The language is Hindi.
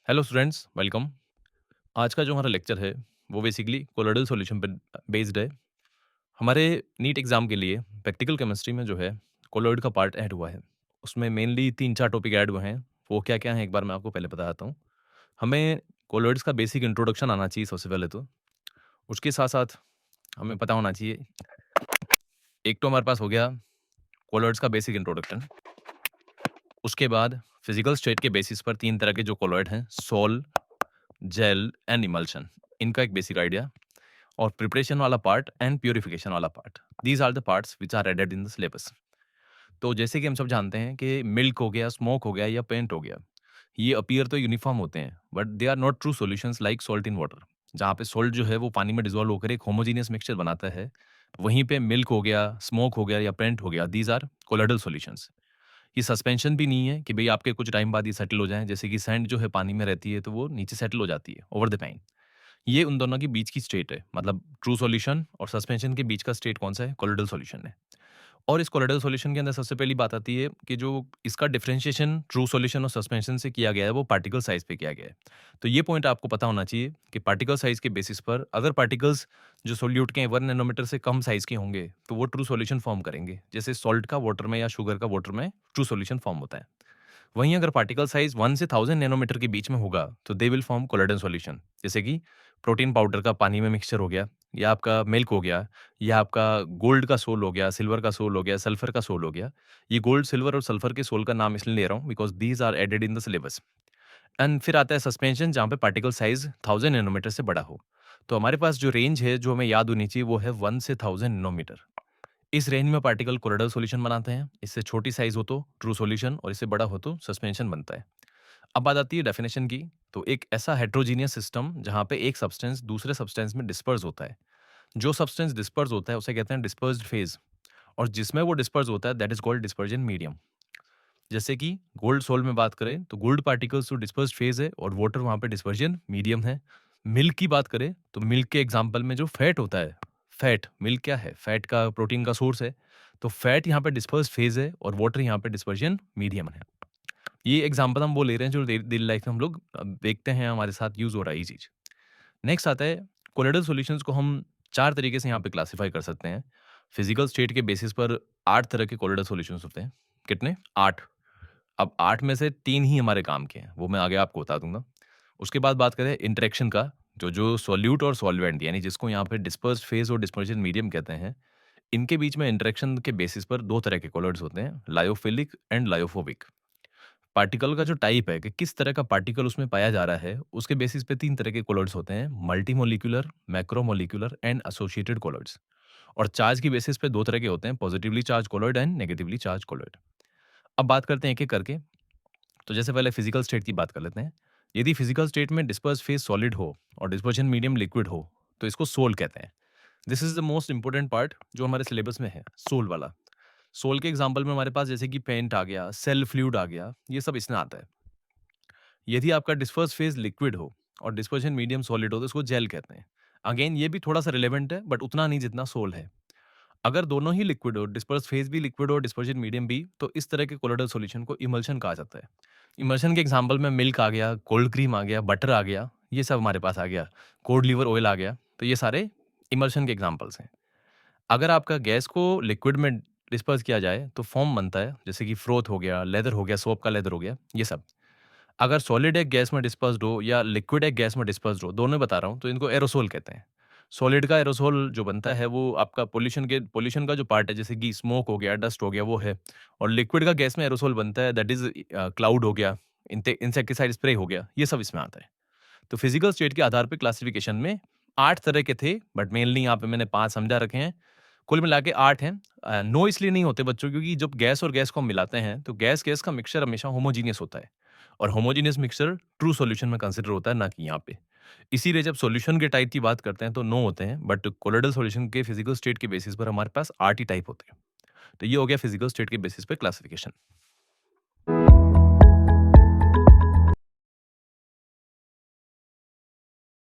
Hello students, welcome. आज का जो हमारा लेक्चर है वो बेसिकली कोलोइडल सॉल्यूशन पर बेस्ड है। हमारे नीट एग्जाम के लिए प्रैक्टिकल केमिस्ट्री में जो है कोलोइड का पार्ट ऐड हुआ है। उसमें मेनली 3-4 टॉपिक ऐड हुए हैं। वो क्या-क्या हैं एक बार मैं आपको पहले बताता हूँ। हमें कोलोइड्स का बेसिक इंट्रोडक्शन आना चाहिए सबसे पहले तो। उसके साथ-साथ हमें पता होना चाहिए, एक तो हमारे पास हो गया कोलोइड्स का बेसिक इंट्रोडक्शन। उसके बाद फिजिकल स्टेट के बेसिस पर 3 तरह के जो कोलोइड हैं, सोल, जेल एंड इमल्शन, इनका एक बेसिक आइडिया। और प्रिपरेशन वाला पार्ट एंड प्यूरिफिकेशन वाला part, these are the parts which are added in the syllabus. तो जैसे कि हम सब जानते हैं कि मिल्क हो गया, स्मोक हो गया या पेंट हो गया, ये अपीयर तो यूनिफॉर्म होते हैं but they are not true solutions like salt in water. जहाँ पे सॉल्ट जो है वो पानी में डिजोल्व होकर एक होमोजीनियस मिक्सचर बनाता है, वहीं पे मिल्क हो गया, स्मोक हो गया या पेंट हो गया, दीज आर कोलोइडल सॉल्यूशंस। ये सस्पेंशन भी नहीं है कि भई आपके कुछ टाइम बाद ये सेटल हो जाएँ, जैसे कि सैंड जो है पानी में रहती है तो वो नीचे सेटल हो जाती है ओवर द टाइम। ये उन दोनों के बीच की स्टेट है, मतलब ट्रू सॉल्यूशन और सस्पेंशन के बीच का स्टेट कौन-सा है? कोलोइडल सॉल्यूशन है। और इस कोलोइडल सॉल्यूशन के अंदर सबसे पहली बात आती है कि जो इसका डिफरेंशिएशन ट्रू सॉल्यूशन और सस्पेंशन से किया गया है, वो पार्टिकल साइज़ पे किया गया है। तो ये पॉइंट आपको पता होना चाहिए कि पार्टिकल साइज़ के बेसिस पर अगर पार्टिकल्स जो सोल्यूट के 1 नैनोमीटर से कम साइज़ के होंगे, तो वो ट्रू सॉल्यूशन फॉर्म करेंगे। जैसे सॉल्ट का वाटर में या शुगर का वाटर में ट्रू सॉल्यूशन फॉर्म होता है। वहीं अगर पार्टिकल साइज 1 से 1000 नैनोमीटर के बीच में होगा, तो they will form colloidal solution. जैसे कि प्रोटीन पाउडर का पानी में मिक्सचर हो गया, या आपका मिल्क हो गया, या आपका गोल्ड का सोल हो गया, सिल्वर का सोल हो गया, सल्फर का सोल हो गया। ये गोल्ड, सिल्वर और सल्फर के सोल का नाम इसलिए ले रहा हूँ because these are added in the syllabus. And फिर आता है सस्पेंशन, जहाँ पे पार्टिकल साइज 1000 नैनोमीटर से बड़ा हो। तो हमारे पास जो रेंज है जो हमें याद होनी चाहिए वो है 1 से 1000 नैनोमीटर। इस रेंज में पार्टिकल कोलोइडल सॉल्यूशन बनाते हैं। इससे छोटी साइज हो तो ट्रू सॉल्यूशन और इससे बड़ा हो तो सस्पेंशन बनता है। अब बात आती है डेफिनेशन की। तो एक ऐसा हेटेरोजीनियस सिस्टम जहाँ पे एक सब्सटेंस दूसरे सब्सटेंस में डिस्पर्स होता है। जो सब्सटेंस डिस्पर्स होता है उसे कहते हैं डिस्पर्स्ड फेज, और जिसमें वो डिस्पर्स होता है that is called dispersion medium. जैसे कि गोल्ड सोल में बात करें तो गोल्ड पार्टिकल्स तो डिस्पर्स्ड फेज है और वाटर वहाँ पे डिस्पर्जन मीडियम है। मिल्क की बात करें तो मिल्क के एग्जाम्पल में जो फैट होता है, फैट मिल्क क्या है? फैट का प्रोटीन का सोर्स है। तो फैट यहाँ पे डिस्पर्स्ड फेज है और वाटर यहाँ पे डिस्पर्जन मीडियम है। ये एग्जांपल हम वो ले रहे हैं जो डेली लाइफ में हम लोग देखते हैं, हमारे साथ यूज़ हो रहा है ये चीज़। नेक्स्ट आता है, कोलोइडल सॉल्यूशंस को हम 4 तरीके से यहाँ पे क्लासिफाई कर सकते हैं। फिजिकल स्टेट के बेसिस पर 8 तरह के कोलोइडल सॉल्यूशंस होते हैं। कितने? 8। अब 8 में से 3 ही हमारे काम के हैं, वो मैं आगे आपको बता दूँगा। उसके बाद बात करें इंटरेक्शन का, जो सोल्यूट और सॉल्वेंट यानी जिसको यहाँ पे डिस्पर्स्ड फेज और डिस्पर्जन मीडियम कहते हैं, इनके बीच में इंटरेक्शन के बेसिस पर 2 तरह के कोलोइड्स होते हैं, लायोफिलिक एंड लायोफोबिक। पार्टिकल का जो टाइप है कि किस तरह का पार्टिकल उसमें पाया जा रहा है, उसके बेसिस पे 3 तरह के कोलॉइड्स होते हैं, मल्टीमॉलिक्यूलर, मैक्रोमॉलिक्यूलर एंड एसोसिएटेड कोलॉइड्स। और चार्ज की बेसिस पे 2 तरह के होते हैं, positively charge colloid and negatively charge colloid. अब बात करते हैं एक-एक करके। तो जैसे पहले फिजिकल स्टेट की बात कर लेते हैं। यदि फिजिकल स्टेट में डिस्पर्स फेज सॉलिड हो और डिस्पर्जन मीडियम लिक्विड हो, तो इसको सोल कहते हैं। This is the most important part जो हमारे सिलेबस में है, सोल वाला। सोल के एग्जांपल में हमारे पास जैसे कि पेंट आ गया, सेल फ्लूइड आ गया, ये सब इसमें आता है। यदि आपका डिस्पर्स फेज लिक्विड हो और डिस्पर्शन मीडियम सॉलिड हो तो इसको जेल कहते हैं। अगेन ये भी थोड़ा सा रिलेवेंट है बट उतना नहीं जितना सोल है। अगर दोनों ही लिक्विड हो, डिस्पर्स फेज भी लिक्विड हो, डिस्पर्शन मीडियम भी, तो इस तरह के कोलोइडल सॉल्यूशन को इमल्शन कहा जाता है। इमल्शन के एग्जांपल में मिल्क आ गया, कोल्ड क्रीम आ गया, बटर आ गया, ये सब हमारे पास आ गया। कोड लीवर ऑयल आ गया, तो ये सारे इमल्शन के एग्जांपल्स हैं। अगर आपका गैस को लिक्विड में डिस्पर्स किया जाए तो फॉर्म बनता है, जैसे कि फ्रोथ हो गया, लेदर हो गया, सोप का लेदर हो गया, ये सब। अगर सॉलिड एक गैस में डिस्पर्स्ड हो या लिक्विड एक गैस में डिस्पर्स्ड हो, दोनों बता रहा हूँ, तो इनको एरोसोल कहते हैं। सॉलिड का एरोसोल जो बनता है वो आपका पॉल्यूशन का जो पार्ट है, जैसे कि स्मोक हो गया, डस्ट हो गया, वो है। और लिक्विड का गैस में एरोसोल बनता है, दैट इज़ क्लाउड हो गया, इंसेक्टिसाइड स्प्रे हो गया, ये सब इसमें आता है। तो फिजिकल स्टेट के आधार पे क्लासिफिकेशन में 8 तरह के थे, बट मेनली यहाँ पे मैंने 5 समझा रखे हैं। कुल मिला के 8 हैं। 9 इसलिए नहीं होते बच्चों, क्योंकि जब गैस और गैस को हम मिलाते हैं, तो गैस-गैस का मिक्सचर हमेशा होमोजीनियस होता है। और होमोजीनियस मिक्सचर ट्रू सॉल्यूशन में कंसिडर होता है, ना कि यहाँ पे। इसीलिए जब सॉल्यूशन के टाइप की बात करते हैं तो 9 होते हैं, बट कोलोइडल सॉल्यूशन के फिजिकल स्टेट के बेसिस पर हमारे पास 8 ही टाइप होते हैं। तो ये हो गया फिजिकल स्टेट के बेसिस पे क्लासिफिकेशन।